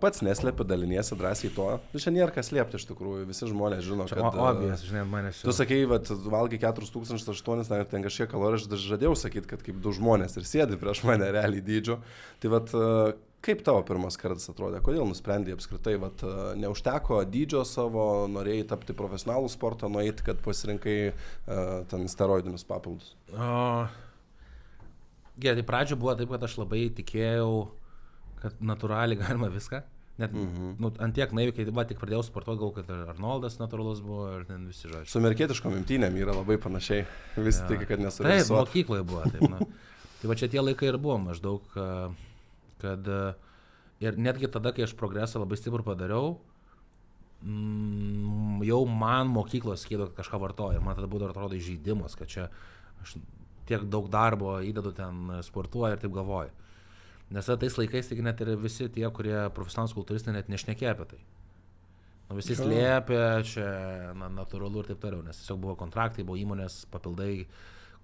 pats neslepi, daliniesi drąsiai to. Čia nėra kas slėpti iš tikrųjų, visi žmonės žino, kad... Obvious, žinai, manęs jau. Tu sakei, valgai 4008, ten kažkiek kalorijų, aš žadėjau sakyti, kad kaip du žmonės ir sėdi prieš mane realiai dydžio. Tai kaip tavo pirmas kartas atrodė, kodėl nusprendėjai apskritai, neužteko dydžio savo, norėjai tapti profesionalų sportą, nueiti, kad pasirinkai ten steroidinius papildus? Gerai, tai pradžio buvo taip, kad aš labai tikėjau, kad natūraliai galima viską. Net ant tiek naiviai, kai tik pradėjau sportuoti, gal kad Arnoldas natūralus buvo ir ten visi žodžiai. Su amerikietiškom imtynėm yra labai panašiai, visi tiki, kad nesurežisuot. Taip, mokykloje buvo taip. Tai va čia tie laikai ir buvo maždaug, kad ir netgi tada, kai aš progresą labai stiprų padariau, jau man mokyklos skėdo kažką vartoja. Man tada būdavo atrodo įžeidimas, kad čia aš tiek daug darbo įdedu ten sportuoju ir taip galvoju. Nes tais laikais tik net ir visi tie, kurie profesionalūs kultūristai net nešnekėjo apie tai. Visi slėpė, čia natūralu ir taip toliau, nes tiesiog buvo kontraktai, buvo įmonės papildai,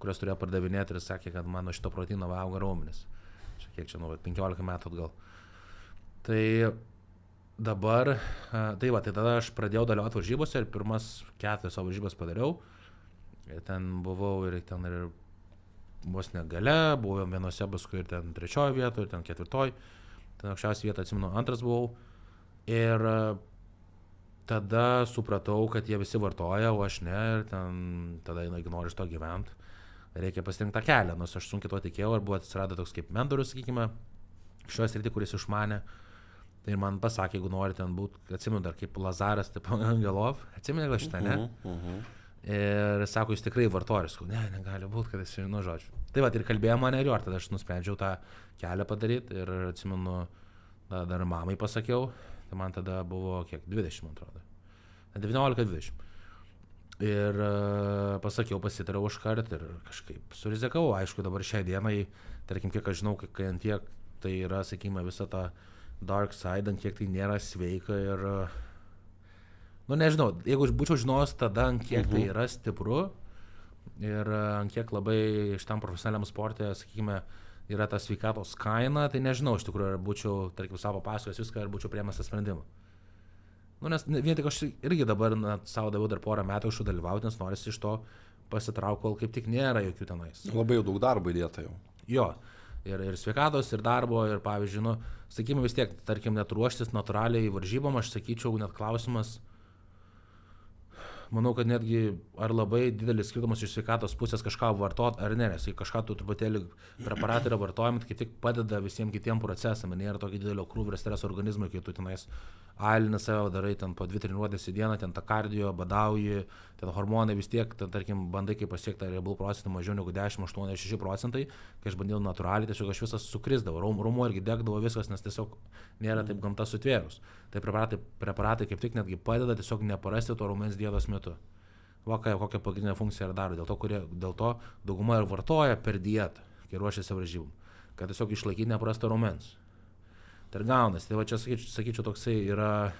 kurios turėjo pardavinėti ir sakė, kad mano šito proteino auga raumenis. Kiek čia, 15 metų atgal. Tai dabar, tai tada aš pradėjau dalyvauti varžybose ir pirmas 4 savo varžybas padariau. Ir ten buvau ir vos ne gale, buvau vienose paskui ir ten 3 vietoje, ir ten 4, ten aukščiausią vietą atsimenu 2 buvau. Ir tada supratau, kad jie visi vartoja, o aš ne, ir ten tada noriu iš to gyventi. Reikia pasirinkti tą kelią, nors aš sunkiai to tikėjau, ir buvo atsirado toks kaip mentorius, sakykime, šioje srityje, kuris išmanė. Tai man pasakė, jeigu nori ten būti, atsimenu dar kaip Lazaras, taip Angelov, atsimenu gal šitą, ne? Ir sako, jis tikrai vartojas, negali būti, kad jis žino žodžiu. Tai va, ir kalbėjo mane ir tada aš nusprendžiau tą kelią padaryti ir atsimenu, dar mamai pasakiau, tai man tada buvo kiek, 20, man atrodo, 19-20. Ir pasakiau, pasitariau už kartą ir kažkaip surizikavau. Aišku, dabar šiai dienai, tarkim, kiek aš žinau, kai ant tiek tai yra, sakykime, visa ta dark side, ant kiek tai nėra sveika ir, nežinau, jeigu aš būčiau žinojęs tada, ant kiek tai yra stipru ir ant kiek labai šitam profesionaliam sportė, sakykime, yra ta sveikatos kaina, tai nežinau, iš tikrųjų, ar būčiau, tarkim, savo pasakojęs viską, ar būčiau priėmęs tą sprendimą. Nes vien tik aš irgi dabar savo daviau dar porą metų iš dalyvauti, nes norisi iš to pasitraukti, kol kaip tik nėra jokių tenais. Labai daug darbo įdėta jau. Jo, ir sveikatos, ir darbo, ir pavyzdžiui, sakykime vis tiek, tarkim, net ruoštis natūraliai varžybom, aš sakyčiau, net klausimas, manau, kad netgi ar labai didelis skirtumas iš sveikatos pusės kažką vartot ar ne, nes kažką tu truputėlį preparatai yra vartojami, kai tik padeda visiems kitiem procesam, nėra tokio didelio krūvio ir streso organizmui, kai tu tenais alini save, darai ten po 2 treniruotės į dieną, ten ta kardio, badauji, ten hormonai vis tiek, ten, tarkim, bandai kaip pasiekti riebalų procentą mažiau negu 10-8-6%, kai aš bandėjau natūraliai, tiesiog aš visas sukrisdavau, raumuo irgi degdavo viskas, nes tiesiog nėra taip gamta sutvėrus. Tai preparatai kaip tik netgi padeda tiesiog neparasti to raumens dietos metu. Kokią pagrindinę funkciją ir daro, dėl to dauguma ir vartoja per dietą, kai ruošiasi varžybom, kad tiesiog išlaikyti neprastą raumens. Tai ir gaunasi, tai va čia sakyčiau toksai yra,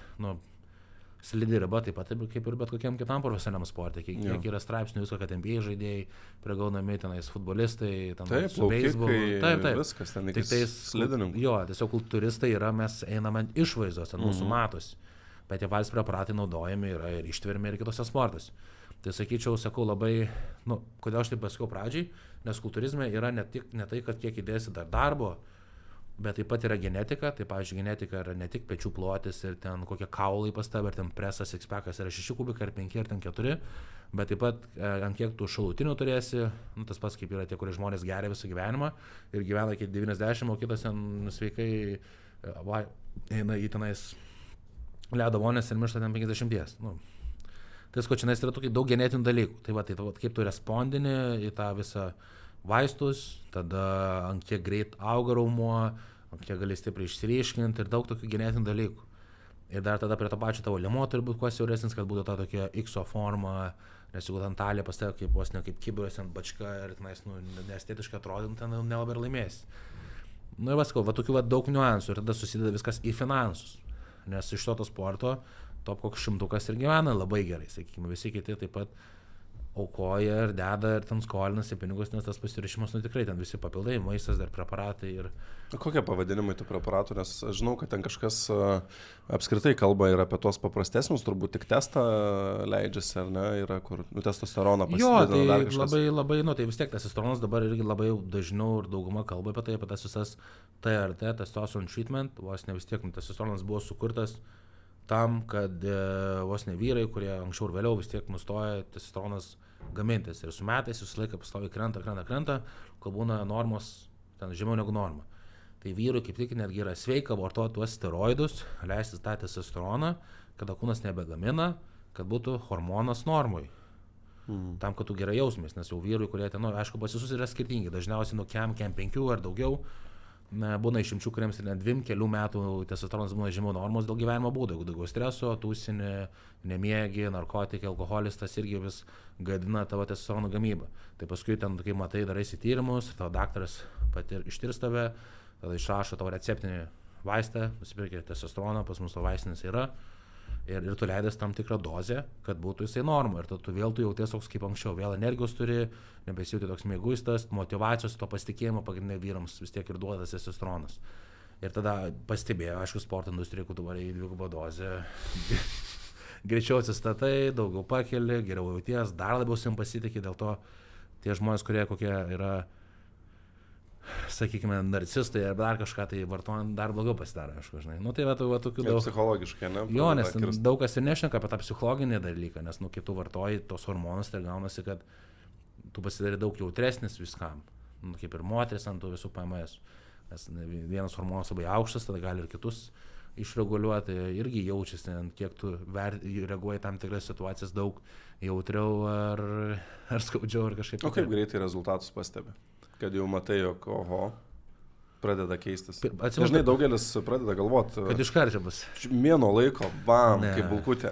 slidi riba, taip pat kaip ir bet kokiam kitam profesionaliam sportui, kiek yra straipsnių visko, kad NBA žaidėjai prigaunami tenais futbolistai, ten su beisbolu, taip, viskas ten tik tais slidininkų. Jo, tiesiog kultūristai yra, mes einame išvaizdos, ten mūsų matosi, bet tie patys preparatai naudojami yra ir ištvermi ir kitose sportuose. Tai sakyčiau, sakau labai, kodėl aš taip pasakiau pradžiai, nes kultūrizme yra ne tai, kad kiek įdėsi dar darbo, bet taip pat yra genetika, tai pavyzdžiui genetika yra ne tik pečių plotis ir ten kokie kaulai pas tave, ir ten presas, sixpackas yra 6 kubikai, ar 5, ar ten 4, bet taip pat ant kiek tu šalutinių turėsi, tas pats kaip yra tie, kurie žmonės geria visą gyvenimą ir gyvena iki 90, o kitas ten sveikai eina į tenais ledo vonės ir miršta ten 50. Tai skočinais yra tokiai daug genetinių dalykų, tai kaip tu respondini į tą visą vaistus, tada ant kiek greit auga raumuo, ant kiek gali stipriai išsiryškinti ir daug tokių genetinių dalykų. Ir dar tada prie to pačio tavo liemuo turi būti kuo siauresnis, kad būtų ta tokia X forma, nes jeigu ten talija pas tave kaip vos ne kaip kibiras ant bačka ir tenais neestetiškai atrodint, ten nelabai ir laimėsi. Ir sakau, tokių daug niuansų ir tada susideda viskas į finansus, nes iš to sporto top koks 100 ir gyvena labai gerai, sakykime, visi kiti taip pat aukoja ir deda ir ten skolinasi pinigus, nes tas pasiruošimas, nu tikrai ten visi papildai, maistas, dar preparatai ir... Kokie pavadinimai tų preparatų, nes aš žinau, kad ten kažkas apskritai kalba ir apie tos paprastesnius, turbūt tik testą leidžiasi, ar ne, yra kur, testosteroną pasididina tai dar kažkas. labai, tai vis tiek testosteronas dabar irgi labai dažniau ir dauguma kalba apie tai, apie tas visas TRT, testosterone treatment, vos ne vis tiek, testosteronas buvo sukurtas tam, kad vos ne vyrai, kurie anksčiau ir vėliau vis tiek nustoja testosteronas gamintis ir su metais jūs laiką pastoviai krenta, kol būna normos ten žemiau negu norma. Tai vyrui kaip tik netgi yra sveika vartoti tuos steroidus, leistis tą testosteroną, kada kūnas nebegamina, kad būtų hormonas normui. Tam, kad tu gerai jausmės, nes jau vyrui, kurie ten, aišku, pas visus yra skirtingi, dažniausiai nuo kem 5 ar daugiau, būna išimčių, kuriems ir net 2-3 metų testosteronas būna žemiau normos dėl gyvenimo būdo, jeigu daugiau streso, tūsinį, nemiegi, narkotikai, alkoholis, tas irgi vis gadina tavo testosterono gamybą. Tai paskui ten, kai matai, daraisi tyrimus, tavo daktaras ištirs tave, tada išrašo tavo receptinį vaistą, nusipirkė testosteroną, pas mus to vaistinis yra. Ir tu leidęs tam tikrą dozę, kad būtų jisai norma. Ir tu vėl tu jauties toks kaip anksčiau, vėl energijos turi, nebesijauti toks mėguistas, motyvacijos, to pasitikėjimo pagrindinė vyrams vis tiek ir duodas testosteronas. Ir tada pastebėjo, aišku, sporto industrija, kad tu varai į 2 dozę, greičiau atsistatai, daugiau pakeli, geriau jauties, dar labiau sim pasitikė, dėl to tie žmonės, kurie kokie yra, sakykime, narcistai ar dar kažką, tai vartojant dar blogiau pasidaro, aišku, žinai. Nu, tai va tokių daug... Psichologiškai, ne? Jo, nes daug kas ir nešneka apie tą psichologinį dalyką, nes, kai tu vartoji tos hormonus, tai gaunasi, kad tu pasidarai daug jautresnis viskam, kaip ir moteris ant tų visų PMS. Nes vienas hormonas labai aukštas, tada gali ir kitus išreguliuoti, irgi jaučiasi, kiek tu reaguoji tam tikras situacijas daug jautriau ar skaudžiau ar kažkaip. O kaip greitai rezultatus pastebi? Kad jau matai, jog oho, pradeda keistis. Dažnai daugelis pradeda galvoti, kad iškart čia bus. Mėnuo laiko, bam, kaip bulkutė.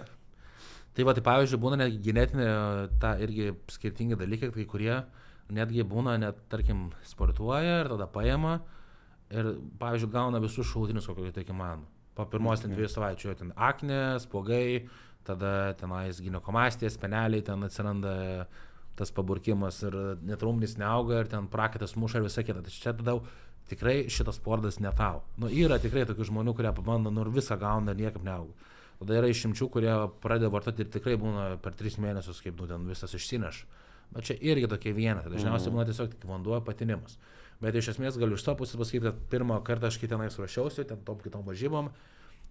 Tai va, tai pavyzdžiui, būna netgi genetinė, irgi skirtingi dalykai, kai kurie netgi būna, tarkim, sportuoja ir tada paima ir, pavyzdžiui, gauna visus šalutinius, kokio tai įmanoma. Po pirmos 2 savaičių ten aknė, spuogai, tada tenais ginekomastija, speneliai, ten atsiranda tas paburkimas ir net raumenys neauga ir ten prakaitas muša ir visa kita. Tai čia tada tikrai šitas sportas ne tau. Yra tikrai tokių žmonių, kurie pabando ir visą gauna ir niekaip neauga. Tada yra išimčių, kurie pradeda vartoti ir tikrai būna per 3 mėnesius, kaip ten visas išsineš. Bet čia irgi tokie vienetai. Dažniausiai būna tiesiog tik vanduo patinimas. Bet iš esmės galiu iš to pusės pasakyti, kad pirmą kartą aš tenais ruošiausi, ten kitom varžybom,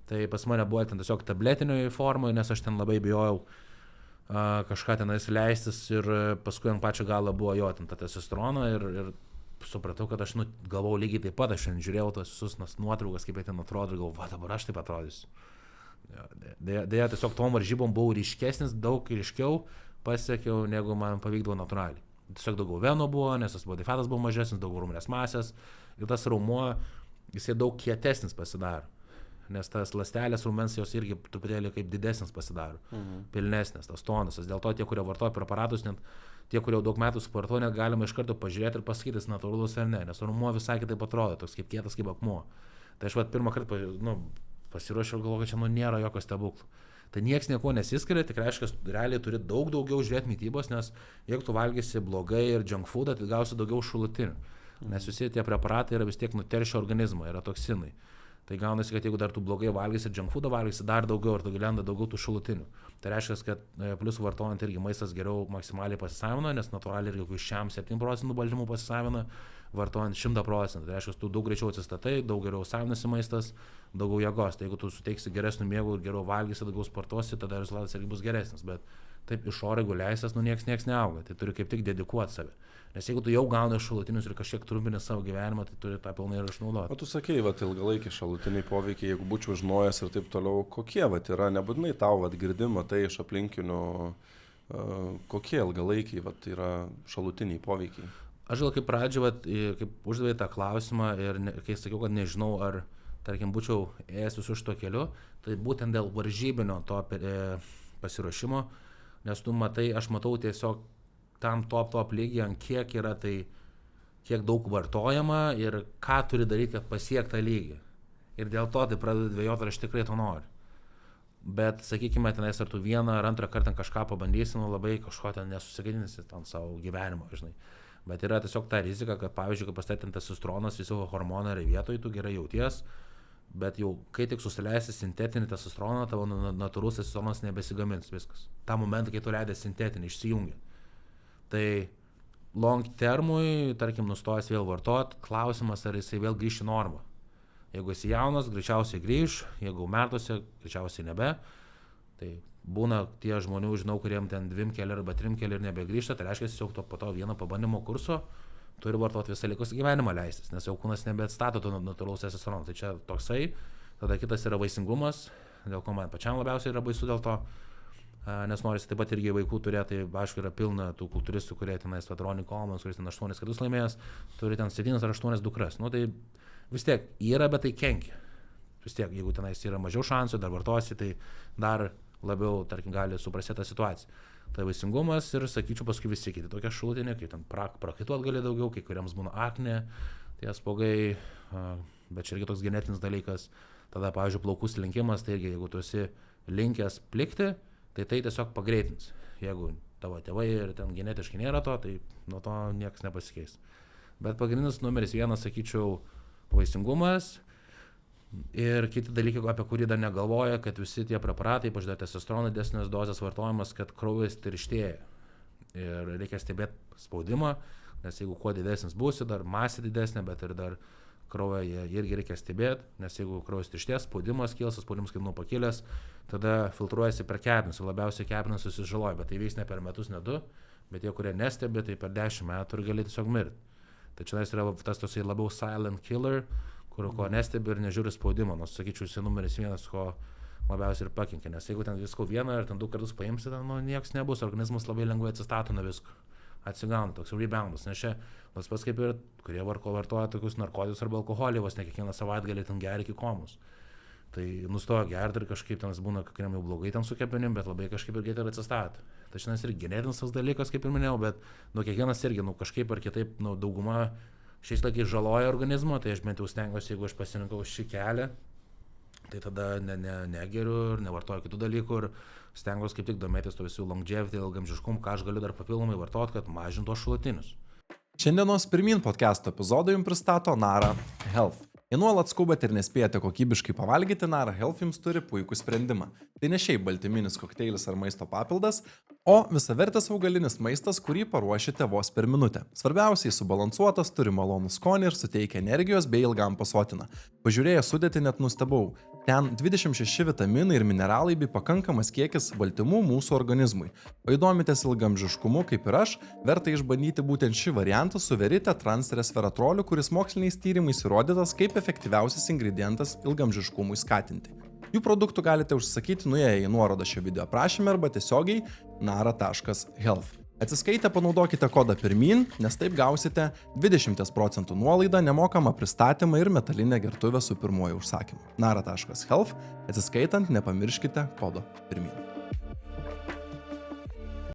tai pas mane buvo ten tiesiog tabletinėje formoje, nes aš ten labai bijojau kažką tenais leistis ir paskui ant pačio galo buvo jo ten tą testosteroną ir supratau, kad aš galvau lygiai taip pat, aš žiūrėjau tos visus nuotraukas, kaip jie ten atrodo ir galvau, va dabar aš taip atrodysiu. Deja, tiesiog tom varžybom buvau ryškesnis, daug ryškiau pasiekiau, negu man pavykdavo natūraliai. Tiesiog daugiau veno buvo, nes tas body fatas buvo mažesnis, daugiau raumenės masės ir tas raumuo, jisai daug kietesnis pasidaro. Nes tas ląstelės raumens jos irgi truputėlį kaip didesnis pasidaro, pilnesnis, tas tonusas. Dėl to tie, kurie vartoja preparatus, net tie, kurie jau daug metų sportuoja, net galima iš karto pažiūrėti ir pasakyti, jis natūralus ar ne, nes raumuo visai kitaip atrodo, toks kaip kietas kaip akmuo. Tai aš pirmą kartą pasiruošiau ir galvoju, kad čia nėra jokio stebuklo. Tai nieks nieko nesiskiria, tik reiškia, realiai turi daug daugiau žiūrėti mitybos, nes jeigu tu valgysi blogai ir junk foodą, tai gausi daugiau šalutinių. Nes visi tie preparatai yra vis tiek nuteršia organizmą, yra toksinai. Tai gaunasi, kad jeigu dar tu blogai valgysi ir junk foodą valgysi dar daugiau ir tu lenda daugiau tų šalutinių. Tai reiškia, kad plius vartojant irgi maistas geriau maksimaliai pasisavina, nes natūraliai irgi iš 7% baltymų pasisavina, vartojant 100%. Tai reiškia, tu daug greičiau atsistatai, daug geriau savinasi maistas, daugiau jėgos. Tai jeigu tu suteiksi geresnių miegų ir geriau valgysi, daugiau sportuosi, tada rezultatas irgi bus geresnis. Bet taip iš oro, jeigu leistas, nieks neauga. Tai turi kaip tik dedikuoti save. Nes jeigu tu jau gauni šalutinius ir kažkiek trumpini savo gyvenimą, tai turi tą pilnai ir išnaudoti. O tu sakei, ilgalaikiai šalutiniai poveikiai, jeigu būčiau žinojęs ir taip toliau, kokie yra, nebūtinai tau girdima tai iš aplinkinių, kokie ilgalaikiai yra šalutiniai poveikiai? Aš gal kaip pradžio, kaip uždavė tą klausimą ir kai sakiau, kad nežinau, ar, tarkim, būčiau ėjęs visu šito keliu, tai būtent dėl varžybinio to pasiruošimo, nes tu matai, aš matau tiesiog tam top lygiai, ant kiek yra tai, kiek daug vartojama ir ką turi daryti, kad pasiekti tą lygį. Ir dėl to tai pradedu dvejoti, ar aš tikrai to noriu. Bet, sakykime, tenais ar tu vieną ar antrą kartą kažką pabandysi, nu labai kažko ten nesusigadinsi ten savo gyvenimo, žinai. Bet yra tiesiog ta rizika, kad, pavyzdžiui, kai pastatintas testosteronas, visi hormonai yra vietoj, tu gerai jauties, bet jau kai tik susileisi sintetinį testosteroną, tavo natūrus testosteronas nebesigamins viskas. Ta momentą, kai tu leidai sintetinį, išsijungia. Tai long termui, tarkim, nustojęs vėl vartot, klausimas, ar jisai vėl grįš į normą. Jeigu esi jaunas, greičiausiai grįž, jeigu metuose, greičiausiai nebe. Tai būna tie žmonių, žinau, kuriem ten 2 keli arba 3 keli ir nebegrįžta, tai reiškia, tiesiog po to vieno pabandymo kurso turi vartoti visą likusį gyvenimą leistis, nes jau kūnas nebeatstato to natūralaus testosterono. Tai čia toksai, tada kitas yra vaisingumas, dėl ko man pačiam labiausiai yra baisu dėl to, nes norisi taip pat irgi vaikų turėti, tai aišku yra pilna tų kultūristų, kurie tenais Ronnie Coleman, kuris ten 8 kartus laimėjęs, turi ten 7 ar 8 dukras. Nu, tai vis tiek yra, bet tai kenkia. Vis tiek, jeigu tenais yra mažiau šansų, dar vartosi, tai dar labiau, tarkim, gali suprastėti tą situaciją. Tai vaisingumas ir, sakyčiau, paskui visi kiti tokie šalutiniai, kaip ten prakaituot gali daugiau, kai kuriems būna aknė, tie spuogai, bet čia irgi toks genetinis dalykas. Tada, pavyzdžiui, plaukų slinkimas, tai irgi, jeigu tu esi linkęs plikti, tai tiesiog pagreitins. Jeigu tavo tėvai ir ten genetiškai nėra to, tai nuo to niekas nepasikeis. Bet pagrindinis numeris 1, sakyčiau, vaisingumas ir kiti dalykai, apie kurį dar negalvoja, kad visi tie preparatai, ypač testosterono didesnės dozės vartojimas, kad kraujas tirštėja. Ir reikia stebėti spaudimą, nes jeigu kuo didesnis būsi, dar masė didesnė, bet ir dar kraują irgi reikia stebėti, nes jeigu kraujas tirštės, spaudimas kils, spaudimas kaip pakilęs, tada filtruojasi per kepenis ir labiausiai kepenis susižaloja, bet tai vyks ne per metus, ne 2, bet tie, kurie nestebi, tai per 10 metų ir gali tiesiog mirti. Tai čia yra tas tosai labiau silent killer, ko nestebi ir nežiūri spaudimo, nors sakyčiau, jis numeris 1, ko labiausiai ir pakenkia, nes jeigu ten visko 1 ar ten 2 kartus paimsi, ten nieks nebus, organizmas labai lengvai atsistato nuo visko, atsigauna toks reboundas, nes čia tas pats kaip ir, kurie vartoja tokius narkotikus arba alkoholį, vos ne kiekvieną savaitgalį ten geria iki komos. Tai nustoja gerti ir kažkaip ten būna, kuriam jau blogai ten su kepenim, bet labai kažkaip ir greitai atsistato. Tai šiandien ir genetinis tas dalykas, kaip ir minėjau, bet kiekvienas irgi kažkaip ar kitaip dauguma šiais laikais žaloja organizmą, tai aš bent jau stengiuosi, jeigu aš pasirinkau šį kelią, tai tada negeriu ir nevartoju kitų dalykų ir stengiuosi kaip tik domėtis to visų longevity, ilgamžiškumų, ką aš galiu dar papildomai vartoti, kad mažintų šalutinius. Šiandienos Pirmyn podcast'o epizodą jums pristato Nara Health. Jei nuolat skubate ir nespėjate kokybiškai pavalgyti, Nara Health jums turi puikų sprendimą. Tai ne šiaip baltyminis kokteilis ar maisto papildas, o visavertis augalinis maistas, kurį paruošite vos per minutę. Svarbiausiai subalansuotas, turi malonų skonį ir suteikia energijos bei ilgam pasotina. Pažiūrėję sudėtį net nustebau. Ten 26 vitaminai ir mineralai bei pakankamas kiekis baltymų mūsų organizmui. O įdomitės ilgamžiškumu, kaip ir aš, verta išbandyti būtent šį variantą su Verite transresveratroliu, kuris moksliniais tyrimais įrodytas kaip efektyviausias ingredientas ilgamžiškumui skatinti. Jų produktų galite užsakyti nuėję į nuorodą šio video aprašyme arba tiesiogiai nara.health. Atsiskaitę panaudokite kodą Pirmyn, nes taip gausite 20% nuolaidą, nemokamą pristatymą ir metalinę gertuvę su pirmuoju užsakymu. nara.health. Atsiskaitant nepamirškite kodo Pirmyn.